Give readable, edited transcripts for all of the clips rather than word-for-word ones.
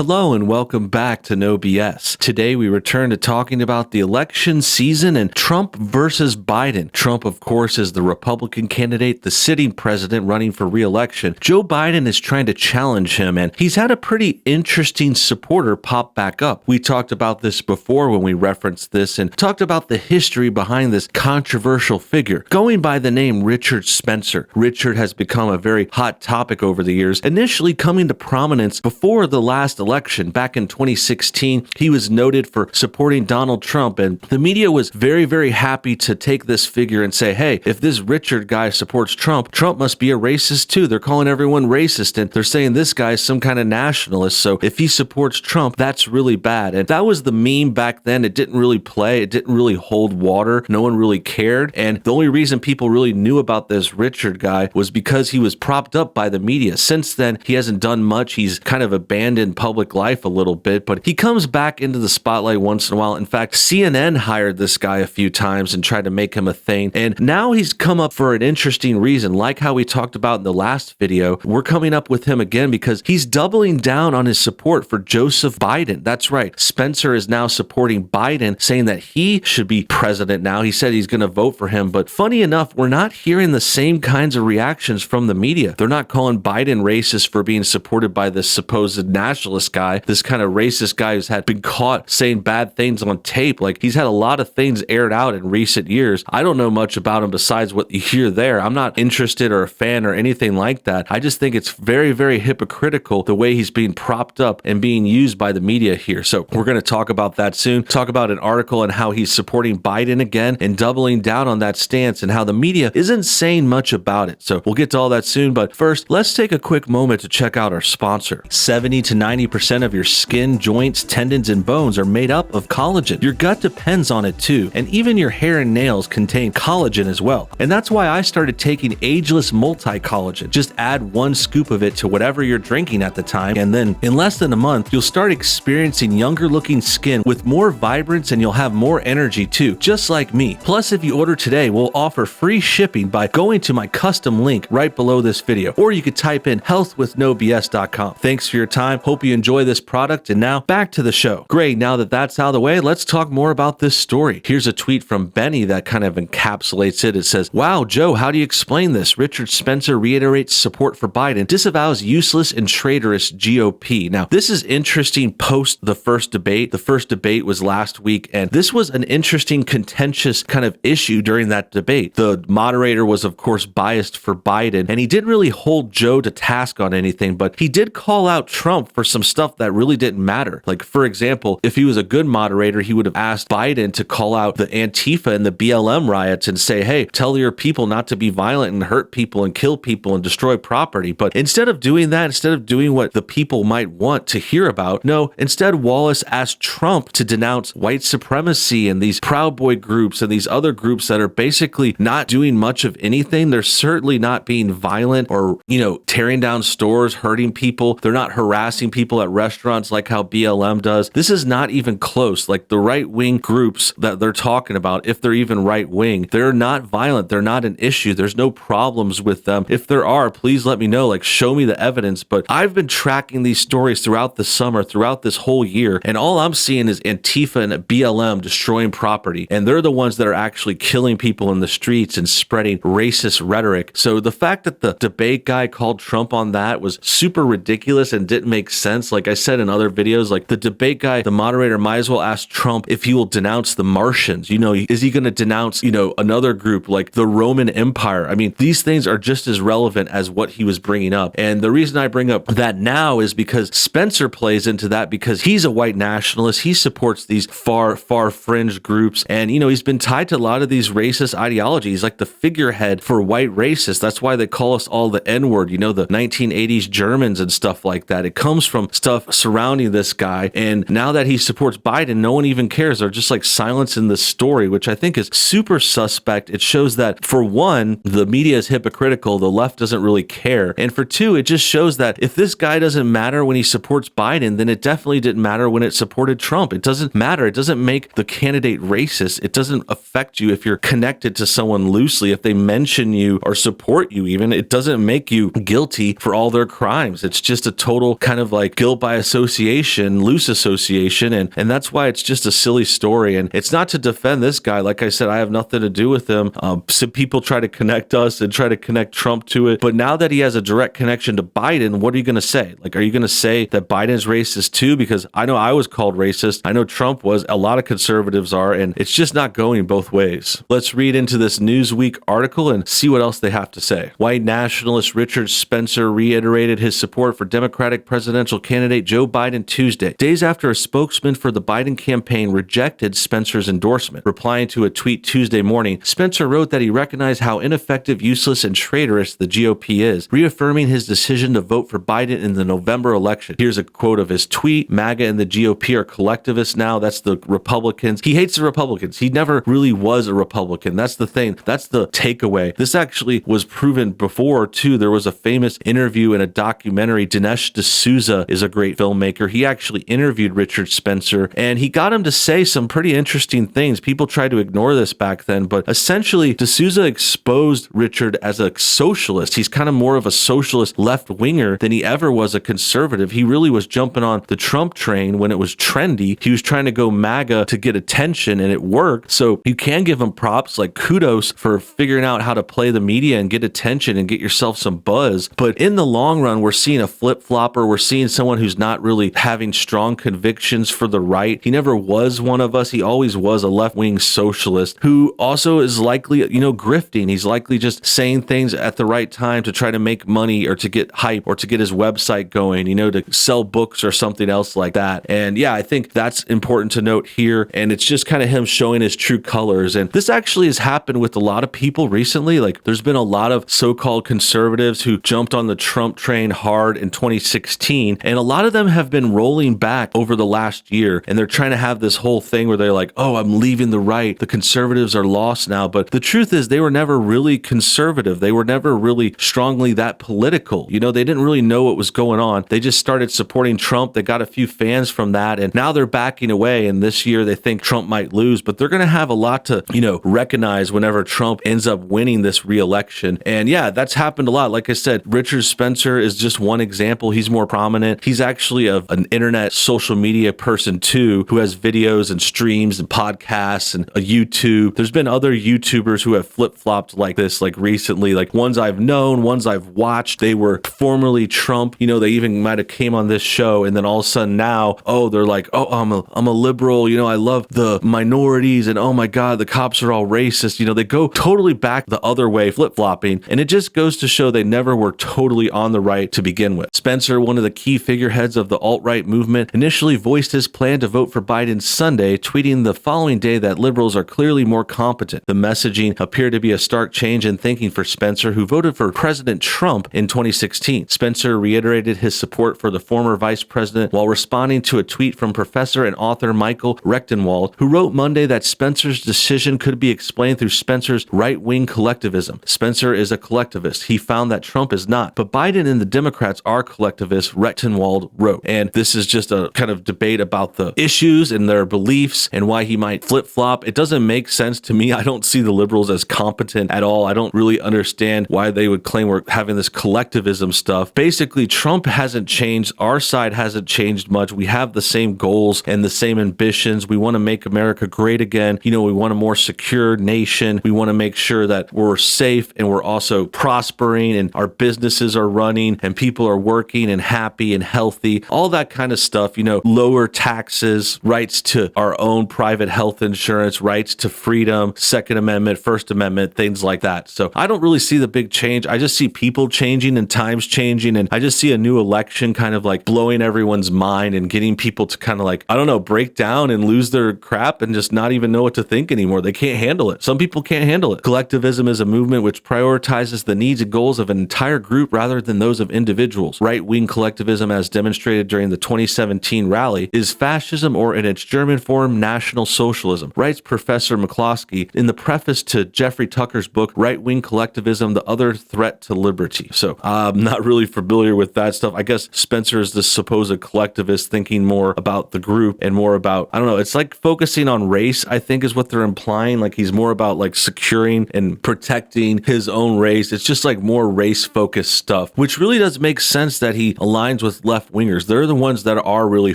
Hello and welcome back to NoBS. Today we return to talking about the election season and Trump versus Biden. Trump, of course, is the Republican candidate, the sitting president running for re-election. Joe Biden is trying to challenge him, and he's had a pretty interesting supporter pop back up. We talked about this before when we referenced this and talked about the history behind this controversial figure, going by the name Richard Spencer. Richard has become a very hot topic over the years, initially coming to prominence before the last election. Back in 2016, he was noted for supporting Donald Trump, and the media was very, very happy to take this figure and say, hey, if this Richard guy supports Trump, Trump must be a racist too. They're calling everyone racist, and they're saying this guy is some kind of nationalist, so if he supports Trump, that's really bad. And that was the meme back then. It didn't really play. It didn't really hold water. No one really cared, and the only reason people really knew about this Richard guy was because he was propped up by the media. Since then, he hasn't done much. He's kind of abandoned public life a little bit, but he comes back into the spotlight once in a while. In fact, CNN hired this guy a few times and tried to make him a thing, and now he's come up for an interesting reason. Like how we talked about in the last video, we're coming up with him again because he's doubling down on his support for Joseph Biden. That's right. Spencer is now supporting Biden, saying that he should be president now. He said he's going to vote for him, but funny enough, we're not hearing the same kinds of reactions from the media. They're not calling Biden racist for being supported by this supposed nationalist guy, this kind of racist guy who's been caught saying bad things on tape. Like, he's had a lot of things aired out in recent years. I don't know much about him besides what you hear there. I'm not interested or a fan or anything like that. I just think it's very, very hypocritical the way he's being propped up and being used by the media here. So we're going to talk about that soon. Talk about an article and how he's supporting Biden again and doubling down on that stance and how the media isn't saying much about it. So we'll get to all that soon. But first, let's take a quick moment to check out our sponsor. 70 to 90% of your skin, joints, tendons, and bones are made up of collagen. Your gut depends on it too, and even your hair and nails contain collagen as well. And that's why I started taking Ageless Multi-Collagen. Just add 1 scoop of it to whatever you're drinking at the time, and then in less than a month, you'll start experiencing younger looking skin with more vibrance, and you'll have more energy too, just like me. Plus, if you order today, we'll offer free shipping by going to my custom link right below this video, or you could type in healthwithnobs.com. Thanks for your time. Hope you enjoy this product, and now back to the show. Great, now that that's out of the way, let's talk more about this story. Here's a tweet from Benny that kind of encapsulates it. It says, wow, Joe, how do you explain this? Richard Spencer reiterates support for Biden, disavows useless and traitorous GOP. Now, this is interesting post the first debate. The first debate was last week, and this was an interesting, contentious kind of issue during that debate. The moderator was, of course, biased for Biden, and he didn't really hold Joe to task on anything, but he did call out Trump for some stuff that really didn't matter. Like, for example, if he was a good moderator, he would have asked Biden to call out the Antifa and the BLM riots and say, hey, tell your people not to be violent and hurt people and kill people and destroy property. But instead of doing that, instead of doing what the people might want to hear about, no, instead Wallace asked Trump to denounce white supremacy and these Proud Boy groups and these other groups that are basically not doing much of anything. They're certainly not being violent or, tearing down stores, hurting people. They're not harassing people at restaurants like how BLM does. This is not even close. Like, the right-wing groups that they're talking about, if they're even right-wing, they're not violent. They're not an issue. There's no problems with them. If there are, please let me know. Like, show me the evidence. But I've been tracking these stories throughout the summer, throughout this whole year, and all I'm seeing is Antifa and BLM destroying property. And they're the ones that are actually killing people in the streets and spreading racist rhetoric. So the fact that the debate guy called Trump on that was super ridiculous and didn't make sense. Like I said in other videos, like, the debate guy, the moderator, might as well ask Trump if he will denounce the Martians. Is he going to denounce, another group like the Roman Empire? I mean, these things are just as relevant as what he was bringing up. And the reason I bring up that now is because Spencer plays into that because he's a white nationalist. He supports these far fringe groups. And, he's been tied to a lot of these racist ideologies, like the figurehead for white racists. That's why they call us all the N-word, the 1980s Germans and stuff like that. It comes from stuff surrounding this guy. And now that he supports Biden, no one even cares. They're just like silencing the story, which I think is super suspect. It shows that, for one, the media is hypocritical. The left doesn't really care. And for two, it just shows that if this guy doesn't matter when he supports Biden, then it definitely didn't matter when it supported Trump. It doesn't matter. It doesn't make the candidate racist. It doesn't affect you if you're connected to someone loosely. If they mention you or support you even, it doesn't make you guilty for all their crimes. It's just a total kind of like guilt guilt by association, loose association, and that's why it's just a silly story. And it's not to defend this guy. Like I said, I have nothing to do with him. Some people try to connect us and try to connect Trump to it. But now that he has a direct connection to Biden, what are you going to say? Like, are you going to say that Biden's racist too? Because I know I was called racist. I know Trump was. A lot of conservatives are, and it's just not going both ways. Let's read into this Newsweek article and see what else they have to say. White nationalist Richard Spencer reiterated his support for Democratic presidential candidate Joe Biden Tuesday, days after a spokesman for the Biden campaign rejected Spencer's endorsement. Replying to a tweet Tuesday morning, Spencer wrote that he recognized how ineffective, useless, and traitorous the GOP is, reaffirming his decision to vote for Biden in the November election. Here's a quote of his tweet. MAGA and the GOP are collectivists now. That's the Republicans. He hates the Republicans. He never really was a Republican. That's the thing. That's the takeaway. This actually was proven before, too. There was a famous interview in a documentary. Dinesh D'Souza is a great filmmaker. He actually interviewed Richard Spencer, and he got him to say some pretty interesting things. People tried to ignore this back then, but essentially, D'Souza exposed Richard as a socialist. He's kind of more of a socialist left-winger than he ever was a conservative. He really was jumping on the Trump train when it was trendy. He was trying to go MAGA to get attention, and it worked. So you can give him props, like kudos for figuring out how to play the media and get attention and get yourself some buzz. But in the long run, we're seeing a flip-flopper. We're seeing someone who's not really having strong convictions for the right. He never was one of us. He always was a left-wing socialist who also is likely, grifting. He's likely just saying things at the right time to try to make money or to get hype or to get his website going, to sell books or something else like that. And yeah, I think that's important to note here. And it's just kind of him showing his true colors. And this actually has happened with a lot of people recently. Like, there's been a lot of so-called conservatives who jumped on the Trump train hard in 2016. And a lot of them have been rolling back over the last year. And they're trying to have this whole thing where they're like, oh, I'm leaving the right. The conservatives are lost now. But the truth is they were never really conservative. They were never really strongly that political. They didn't really know what was going on. They just started supporting Trump. They got a few fans from that. And now they're backing away. And this year they think Trump might lose. But they're going to have a lot to, recognize whenever Trump ends up winning this re-election. And yeah, that's happened a lot. Like I said, Richard Spencer is just one example. He's more prominent. He's actually an internet social media person too, who has videos and streams and podcasts and a YouTube. There's been other YouTubers who have flip-flopped like this, like recently, like ones I've known, ones I've watched. They were formerly Trump. They even might have came on this show, and then all of a sudden now, they're like, I'm a liberal. I love the minorities, and oh my God, the cops are all racist. They go totally back the other way, flip-flopping, and it just goes to show they never were totally on the right to begin with. Spencer, one of the key figureheads of the alt-right movement, initially voiced his plan to vote for Biden Sunday, tweeting the following day that liberals are clearly more competent. The messaging appeared to be a stark change in thinking for Spencer, who voted for President Trump in 2016. Spencer reiterated his support for the former vice president while responding to a tweet from professor and author Michael Rechtenwald, who wrote Monday that Spencer's decision could be explained through Spencer's right-wing collectivism. Spencer is a collectivist. He found that Trump is not, but Biden and the Democrats are collectivists, Rechtenwald wrote. And this is just a kind of debate about the issues and their beliefs and why he might flip-flop. It doesn't make sense to me. I don't see the liberals as competent at all. I don't really understand why they would claim we're having this collectivism stuff. Basically, Trump hasn't changed. Our side hasn't changed much. We have the same goals and the same ambitions. We want to make America great again. We want a more secure nation. We want to make sure that we're safe and we're also prospering and our businesses are running and people are working and happy and healthy. All that kind of stuff, lower taxes, rights to our own private health insurance, rights to freedom, Second Amendment, First Amendment, things like that. So I don't really see the big change. I just see people changing and times changing. And I just see a new election kind of like blowing everyone's mind and getting people to kind of like, break down and lose their crap and just not even know what to think anymore. They can't handle it. Some people can't handle it. Collectivism is a movement which prioritizes the needs and goals of an entire group rather than those of individuals. Right-wing collectivism, as demonstrated during the 2017 rally, is fascism, or in its German form, National Socialism, writes Professor McCloskey in the preface to Jeffrey Tucker's book, Right-Wing Collectivism, The Other Threat to Liberty. So I'm not really familiar with that stuff. I guess Spencer is the supposed collectivist, thinking more about the group and more about, it's like focusing on race, I think is what they're implying. Like he's more about like securing and protecting his own race. It's just like more race-focused stuff, which really does make sense that he aligns with left-wingers. They're the ones that are really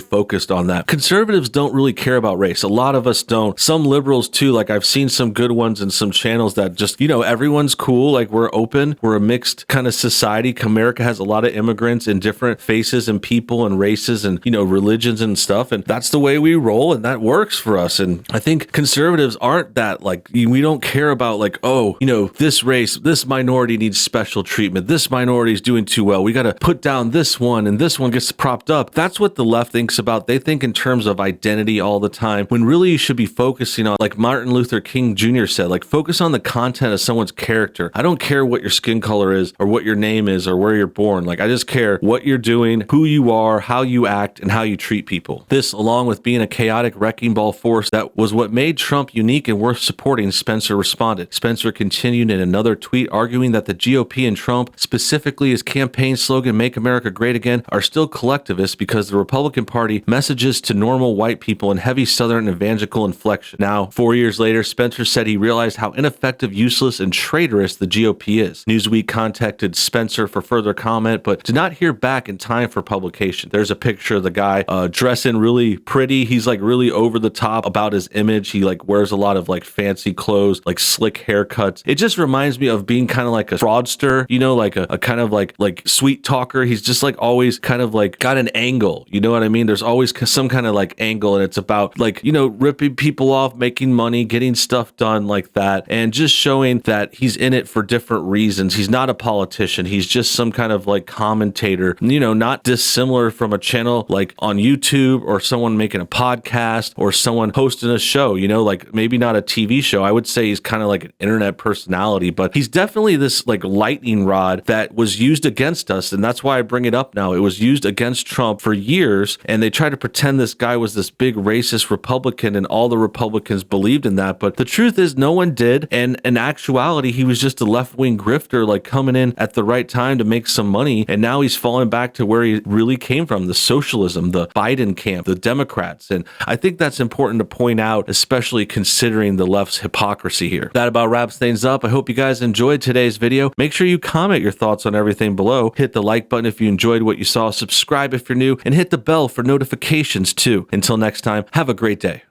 focused on that. Conservatives don't really care about race. A lot of us don't. Some liberals too. Like I've seen some good ones and some channels that just, everyone's cool. Like we're open. We're a mixed kind of society. America has a lot of immigrants in different faces and people and races and, religions and stuff. And that's the way we roll. And that works for us. And I think conservatives aren't that like, we don't care about like, oh, this race, this minority needs special treatment. This minority is doing too well. We got to put down this one and this one gets propped up. That's what the left thinks about. They think in terms of identity all the time, when really you should be focusing on, like Martin Luther King Jr. said, like focus on the content of someone's character. I don't care what your skin color is or what your name is or where you're born. Like I just care what you're doing, who you are, how you act, and how you treat people. This, along with being a chaotic wrecking ball force, that was what made Trump unique and worth supporting, Spencer responded. Spencer continued in another tweet arguing that the GOP and Trump, specifically his campaign slogan, Make America Great Again, are still collectivists because the Republican Party messages to normal white people in heavy Southern evangelical inflection. Now, 4 years later, Spencer said he realized how ineffective, useless, and traitorous the GOP is. Newsweek contacted Spencer for further comment, but did not hear back in time for publication. There's a picture of the guy dressing really pretty. He's like really over the top about his image. He like wears a lot of like fancy clothes, like slick haircuts. It just reminds me of being kind of like a fraudster, like a kind of like sweet talker. He's just like always kind of like got an angle. You know what I mean? There's always some kind of like angle, and it's about like, ripping people off, making money, getting stuff done like that, and just showing that he's in it for different reasons. He's not a politician. He's just some kind of like commentator, not dissimilar from a channel like on YouTube or someone making a podcast or someone hosting a show, like maybe not a TV show. I would say he's kind of like an internet personality, but he's definitely this like lightning rod that was used against us. And that's why I bring it up now. It was used against Trump for years, and they tried to pretend this guy was this big racist Republican and all the Republicans believed in that. But the truth is no one did. And in actuality, he was just a left-wing grifter, like coming in at the right time to make some money. And now he's falling back to where he really came from, the socialism, the Biden camp, the Democrats. And I think that's important to point out, especially considering the left's hypocrisy here. That about wraps things up. I hope you guys enjoyed today's video. Make sure you comment your thoughts on everything below. Hit the like button if you enjoyed what you saw. Subscribe if you're new, and hit the bell for notifications too. Until next time, have a great day.